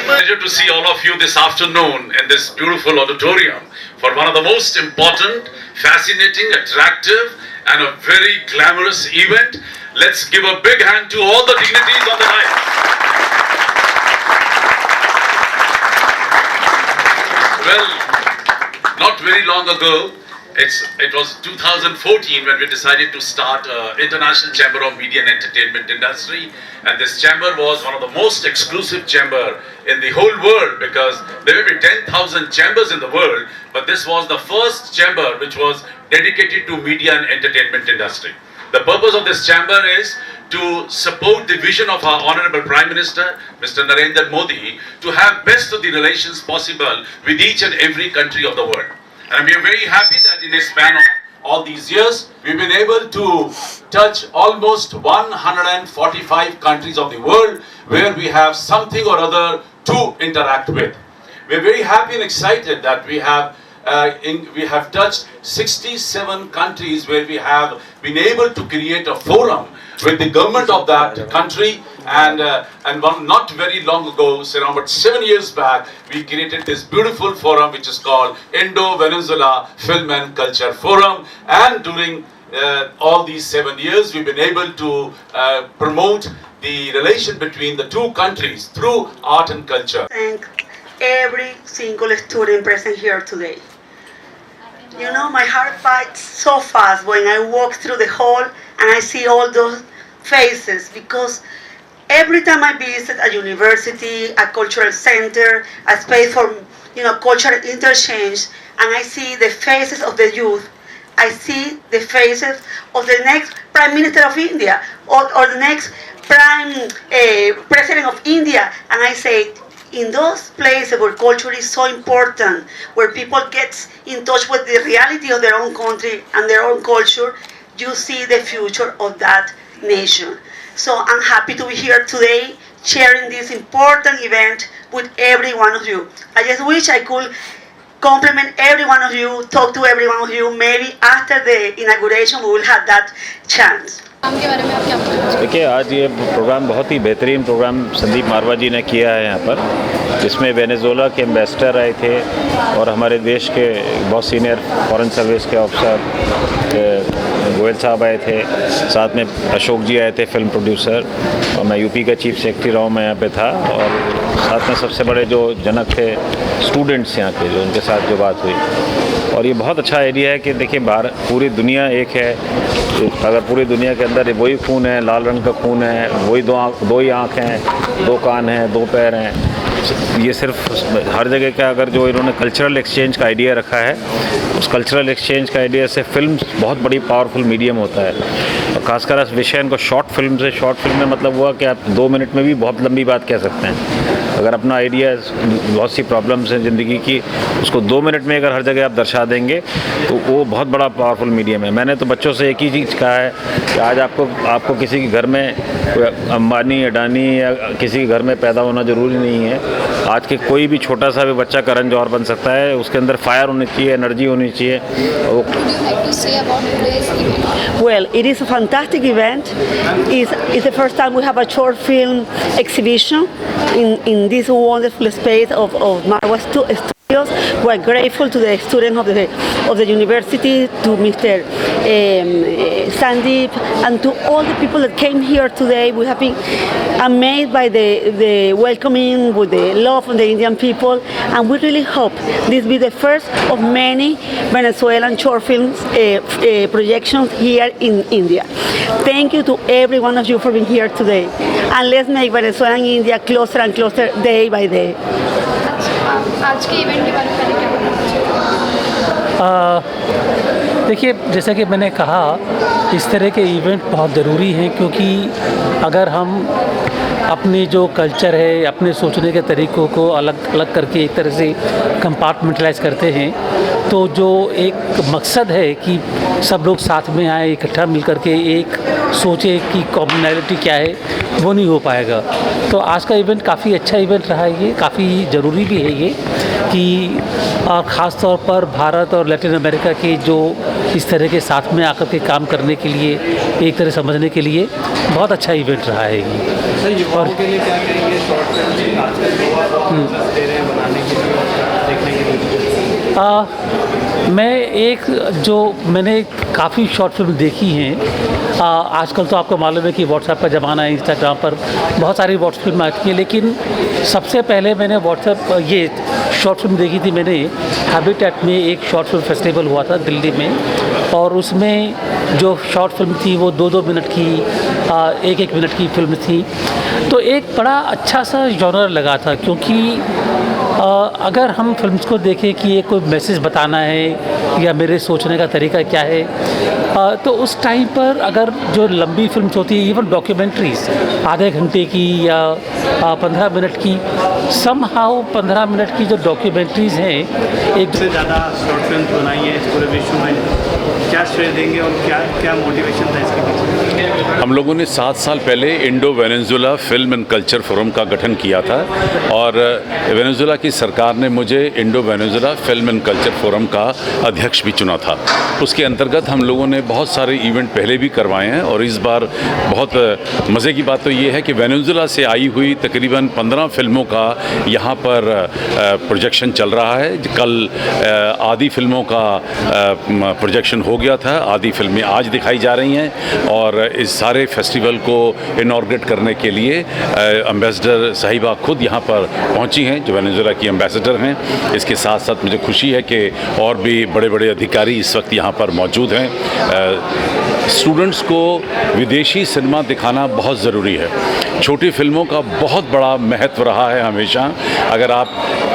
Pleasure to see all of you this afternoon in this beautiful auditorium for one of the most important, fascinating, attractive and a very glamorous event. Let's give a big hand to all the dignitaries on the night. Well, not very long ago, it was 2014 when we decided to start International Chamber of Media and Entertainment Industry, and this chamber was one of the most exclusive chamber in the whole world, because there may be 10,000 chambers in the world, but this was the first chamber which was dedicated to media and entertainment industry. The purpose of this chamber is to support the vision of our Honorable Prime Minister, Mr. Narendra Modi, to have best of the relations possible with each and every country of the world. And we are very happy that in a span of all these years, we've been able to touch almost 145 countries of the world where we have something or other to interact with. We're very happy and excited that we have touched 67 countries where we have been able to create a forum with the government of that country, and one not very long ago, say around about 7 years back, we created this beautiful forum which is called Indo-Venezuela Film and Culture Forum, and during all these 7 years we've been able to promote the relation between the two countries through art and culture. Thank every single student present here today. You know, my heart beats so fast when I walk through the hall and I see all those faces, because every time I visit a university, a cultural center, a space for, you know, cultural interchange, and I see the faces of the youth, I see the faces of the next Prime Minister of India or the next President of India, and I say, in those places where culture is so important, where people get in touch with the reality of their own country and their own culture, you see the future of that nation. So I'm happy to be here today sharing this important event with every one of you. I just wish I could compliment every one of you, talk to every one of you. Maybe after the inauguration we will have that chance. देखिए, आज ये programme बहुत ही बेहतरीन programme Sandeep मारवा जी ने किया है यहाँ पर, जिसमें वेनेजुएला के एम्बेसडर आए थे और हमारे देश के बहुत सीनियर फॉरेन सर्विस के ऑफिसर गोयल साहब आए थे, साथ में अशोक जी आए थे, फिल्म प्रोड्यूसर, और मैं यूपी का चीफ सेक्रेटरी रहा हूँ, मैं यहाँ पे था, और साथ में सबसे बड़े जो जनक थे स्टूडेंट्स यहाँ के, जो उनके साथ जो बात हुई। और ये बहुत अच्छा आइडिया है कि देखिए, पूरी दुनिया एक है, अगर पूरी दुनिया के अंदर वही खून है, लाल रंग का खून है, वही दो ही आँख हैं, दो कान हैं, दो पैर हैं, ये सिर्फ हर जगह का अगर जो इन्होंने कल्चरल एक्सचेंज का आइडिया रखा है, उस कल्चरल एक्सचेंज का आइडिया से फिल्म बहुत बड़ी पावरफुल मीडियम होता है। और खासकर इस विषय को शॉर्ट फिल्म में मतलब हुआ कि आप 2 मिनट में भी बहुत लंबी बात कह सकते हैं। अगर अपना आइडिया, बहुत सी प्रॉब्लम्स हैं ज़िंदगी की, उसको 2 मिनट में अगर हर जगह आप दर्शा देंगे तो वो बहुत बड़ा पावरफुल मीडियम है। मैंने तो बच्चों से एक ही चीज़ कहा है कि आज आपको किसी के घर में कोई अंबानी, अडानी या किसी के घर में पैदा होना ज़रूरी नहीं है। आज के कोई भी छोटा सा भी बच्चा करण जौहर बन सकता है, उसके अंदर फायर होनी चाहिए, एनर्जी होनी चाहिए। Well, it is a fantastic event. It's the first time we have a short film exhibition in this wonderful space of Marwa Studios. We're grateful to the students of the university, to Mr. Sandeep, and to all the people that came here today. We have been amazed by the welcoming, with the love of the Indian people, and we really hope this will be the first of many Venezuelan short films projections here in India. Thank you to every one of you for being here today, and let's make Venezuela and India closer and closer day by day. आज के event के बारे में क्या बताना? देखिए, जैसा कि मैंने कहा, इस तरह के इवेंट बहुत ज़रूरी हैं, क्योंकि अगर हम अपनी जो कल्चर है, अपने सोचने के तरीक़ों को अलग अलग करके एक तरह से कंपार्टमेंटलाइज करते हैं, तो जो एक मकसद है कि सब लोग साथ में आए, इकट्ठा मिल कर के एक सोचे कि कॉमनैलिटी क्या है, वो नहीं हो पाएगा। तो आज का इवेंट काफ़ी अच्छा इवेंट रहा है, ये काफ़ी ज़रूरी भी है ये कि और ख़ास तौर पर भारत और लैटिन अमेरिका के जो इस तरह के साथ में आकर के काम करने के लिए, एक तरह समझने के लिए बहुत अच्छा इवेंट रहा है ये। सर, युवाओं के लिए क्या कहेंगे शॉर्ट फिल्म आजकल युवा दे रहे हैं बनाने के लिए, देखने के लिए? मैं एक जो मैंने काफ़ी शॉर्ट फिल्म देखी हैं, आजकल तो आपको मालूम है कि व्हाट्सएप का ज़माना है, इंस्टाग्राम पर बहुत सारी व्हाट्सएप फिल्म आती हैं, लेकिन सबसे पहले मैंने व्हाट्सएप ये शॉर्ट फिल्म देखी थी मैंने हैबिटेट में। एक शॉर्ट फिल्म फेस्टिवल हुआ था दिल्ली में, और उसमें जो शॉर्ट फिल्म थी वो 2-2 मिनट की, 1-1 मिनट की फिल्म थी। तो एक बड़ा अच्छा सा जॉनर लगा था, क्योंकि अगर हम फिल्म्स को देखें कि ये कोई मैसेज बताना है या मेरे सोचने का तरीका क्या है, तो उस टाइम पर अगर जो लंबी फिल्म्स होती है, इवन डॉक्यूमेंट्रीज़ आधे घंटे की या 15 मिनट की, समहाउ 15 मिनट की जो डॉक्यूमेंट्रीज़ हैं, एक से ज़्यादा शॉर्ट फिल्म बनाई है इस पूरे विश्व में, क्या श्रेय देंगे और क्या क्या मोटिवेशन था इसके पीछे? हम लोगों ने 7 साल पहले Indo Venezuela film and culture forum का गठन किया था, और वेनेजुएला की सरकार ने मुझे Indo Venezuela film and culture forum का अध्यक्ष भी चुना था। उसके अंतर्गत हम लोगों ने बहुत सारे इवेंट पहले भी करवाए हैं, और इस बार बहुत मज़े की बात तो ये है कि वेनेजुएला से आई हुई तकरीबन 15 फिल्मों का यहाँ पर प्रोजेक्शन चल रहा है। कल आदि फिल्मों का प्रोजेक्शन हो गया था, आदि फिल्में आज दिखाई जा रही हैं, और इस सारे फेस्टिवल को इनॉर्गेट करने के लिए एम्बेसडर साहिबा खुद यहाँ पर पहुँची हैं, जो वेनेजुएला की एम्बेसडर हैं। इसके साथ साथ मुझे खुशी है कि और भी बड़े बड़े अधिकारी इस वक्त यहाँ पर मौजूद हैं। स्टूडेंट्स को विदेशी सिनेमा दिखाना बहुत ज़रूरी है। छोटी फिल्मों का बहुत बड़ा महत्व रहा है हमेशा। अगर आप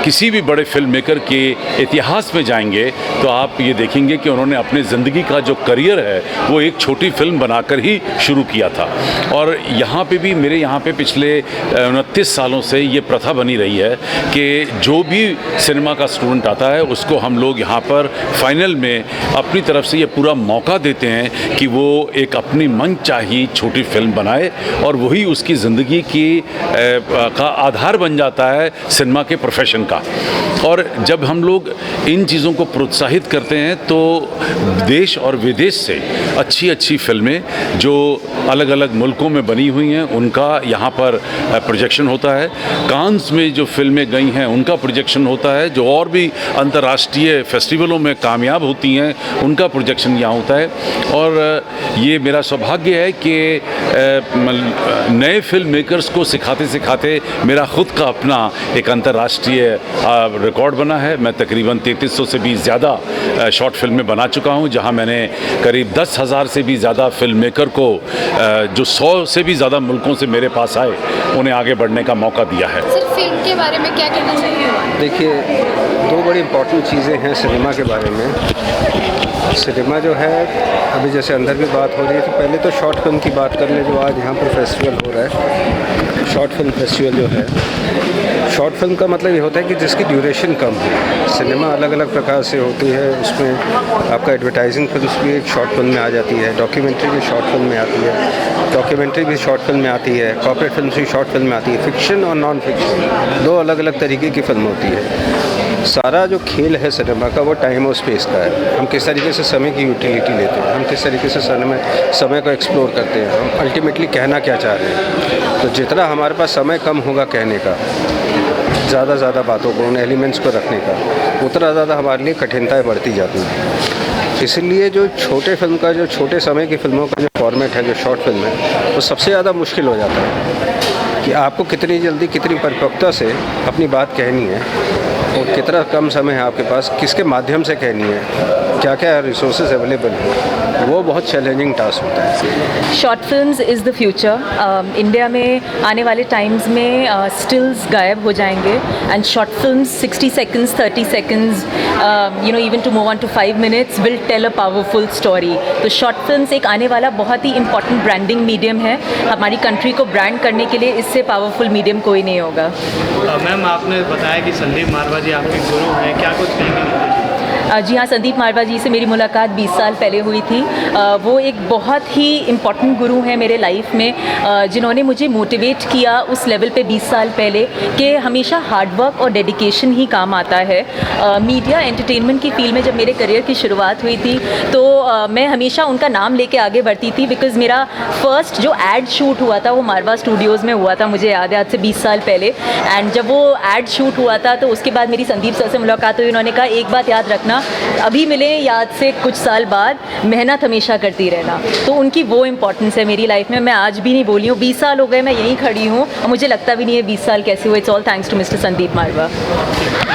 किसी भी बड़े फिल्म मेकर के इतिहास में जाएंगे तो आप ये देखेंगे कि उन्होंने अपने ज़िंदगी का जो करियर है वो एक छोटी फिल्म बनाकर ही शुरू किया था। और यहाँ पे भी मेरे यहाँ पे पिछले 29 सालों से ये प्रथा बनी रही है कि जो भी सिनेमा का स्टूडेंट आता है उसको हम लोग यहाँ पर फाइनल में अपनी तरफ से ये पूरा मौका देते हैं कि वो एक अपनी मनचाही छोटी फिल्म बनाए, और वही उसकी ज़िंदगी की का आधार बन जाता है सिनेमा के प्रोफेशन का। और जब हम लोग इन चीज़ों को प्रोत्साहित करते हैं तो देश और विदेश से अच्छी अच्छी फिल्में जो अलग अलग मुल्कों में बनी हुई हैं उनका यहाँ पर प्रोजेक्शन होता है। कांस में जो फिल्में गई हैं उनका प्रोजेक्शन होता है। जो और भी अंतर्राष्ट्रीय फेस्टिवलों में कामयाब होती हैं उनका प्रोजेक्शन यहाँ होता है। और ये मेरा सौभाग्य है कि नए फिल्म मेकर्स को सिखाते सिखाते मेरा ख़ुद का अपना एक अंतर्राष्ट्रीय रिकॉर्ड बना है। मैं तकरीबन 3300 से भी ज़्यादा शॉर्ट फिल्में बना चुका हूँ, जहाँ मैंने करीब 10,000 से भी ज़्यादा फिल्म मेकर को जो 100 से भी ज़्यादा मुल्कों से मेरे पास आए उन्हें आगे बढ़ने का मौका दिया है। सिर्फ फिल्म के बारे में क्या कहना चाहिए? देखिए, 2 बड़ी इम्पॉर्टेंट चीज़ें हैं सिनेमा के बारे में। सिनेमा जो है, अभी जैसे अंदर भी बात हो रही है, तो पहले तो शॉर्ट फिल्म की बात कर लें जो आज यहाँ पर फेस्टिवल हो रहा है। शॉर्ट फिल्म फेस्टिवल जो है, शॉर्ट फिल्म का मतलब ये होता है कि जिसकी ड्यूरेशन कम है। सिनेमा अलग अलग प्रकार से होती है, उसमें आपका एडवर्टाइजिंग फिल्म भी एक शॉर्ट फिल्म में आ जाती है, डॉक्यूमेंट्री भी शॉर्ट फिल्म में आती है, डॉक्यूमेंट्री भी शॉर्ट फिल्म में आती है, कॉर्पोरेट फिल्म भी शॉर्ट फिल्म में आती है। फिक्शन और नॉन फिक्शन 2 अलग अलग तरीके की फिल्म होती है। सारा जो खेल है सिनेमा का वो टाइम और स्पेस का है। हम किस तरीके से समय की यूटिलिटी लेते हैं, हम किस तरीके से समय को एक्सप्लोर करते हैं, हम अल्टीमेटली कहना क्या चाह रहे हैं। तो जितना हमारे पास समय कम होगा कहने का, ज़्यादा बातों को, उन एलिमेंट्स को रखने का, उतना ज़्यादा हमारे लिए कठिनाइयाँ बढ़ती जाती हैं। इसलिए जो छोटे फिल्म का, जो छोटे समय की फिल्मों का जो फॉर्मेट है, जो शॉर्ट फिल्म है, वो सबसे ज़्यादा मुश्किल हो जाता है कि आपको कितनी जल्दी, कितनी परिपक्वता से अपनी बात कहनी है और कितना कम समय है आपके पास, किसके माध्यम से कहनी है, क्या क्या रिसोर्सेज अवेलेबल हैं, वो बहुत चैलेंजिंग टास्क होता है। Short films is the future. India में आने वाले टाइम्स में स्टिल्स गायब हो जाएंगे and short films 60 seconds, 30 seconds, even to move on to 5 minutes will tell a powerful story. तो शॉर्ट फिल्म्स एक आने वाला बहुत ही इंपॉर्टेंट ब्रांडिंग मीडियम है। हमारी कंट्री को ब्रांड करने के लिए इससे पावरफुल मीडियम कोई नहीं होगा। मैम, आपने बताया कि संदीप मारवा जी आपके गुरु हैं, क्या कुछ कहेंगे? जी हाँ, संदीप मारवा जी से मेरी मुलाकात 20 साल पहले हुई थी। वो एक बहुत ही इम्पॉर्टेंट गुरु हैं मेरे लाइफ में, जिन्होंने मुझे मोटिवेट किया उस लेवल पे 20 साल पहले कि हमेशा हार्डवर्क और डेडिकेशन ही काम आता है। मीडिया एंटरटेनमेंट की फील्ड में जब मेरे करियर की शुरुआत हुई थी तो मैं हमेशा उनका नाम लेके आगे बढ़ती थी, बिकॉज़ मेरा फर्स्ट जो एड शूट हुआ था वो मारवा स्टूडियोज़ में हुआ था, मुझे याद है आज से 20 साल पहले। एंड जब वो एड शूट हुआ था तो उसके बाद मेरी संदीप सर से मुलाकात हुई। उन्होंने कहा एक बात याद रखना, अभी मिले याद से कुछ साल बाद, मेहनत हमेशा करती रहना। तो उनकी वो इम्पोर्टेंस है मेरी लाइफ में। मैं आज भी नहीं बोली हूँ, 20 साल हो गए मैं यहीं खड़ी हूँ और मुझे लगता भी नहीं है 20 साल कैसे हुए। It's all thanks to mister Sandeep Marwa.